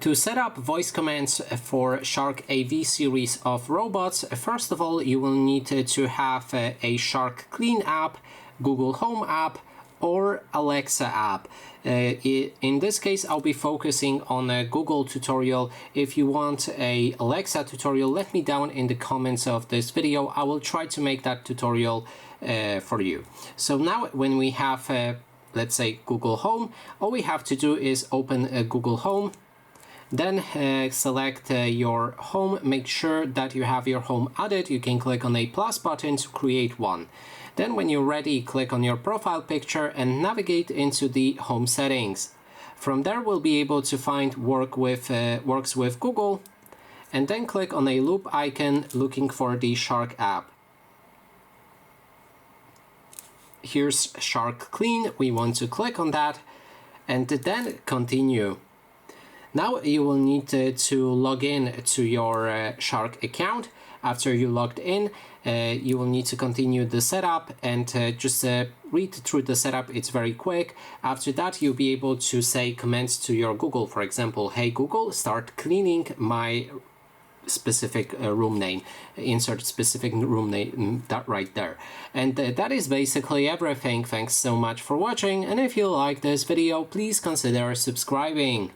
To set up voice commands for Shark AV series of robots, first of all, you will need to have a Shark Clean app, Google Home app, or Alexa app. In this case, I'll be focusing on a Google tutorial. If you want a Alexa tutorial, let me down in the comments of this video. I will try to make that tutorial for you. So now when we have, let's say, Google Home, all we have to do is open Google Home. Then select your home, make sure that you have your home added. You can click on a plus button to create one. Then when you're ready, click on your profile picture and navigate into the home settings. From there, we'll be able to find works with Google, and then click on a loop icon looking for the Shark app. Here's Shark Clean. We want to click on that and then continue. Now you will need to log in to your Shark account. After you logged in, you will need to continue the setup and just read through the setup. It's very quick. After that, you'll be able to say commands to your Google. For example, hey Google, start cleaning my specific room name. Insert specific room name that right there. And that is basically everything. Thanks so much for watching, and if you like this video, please consider subscribing.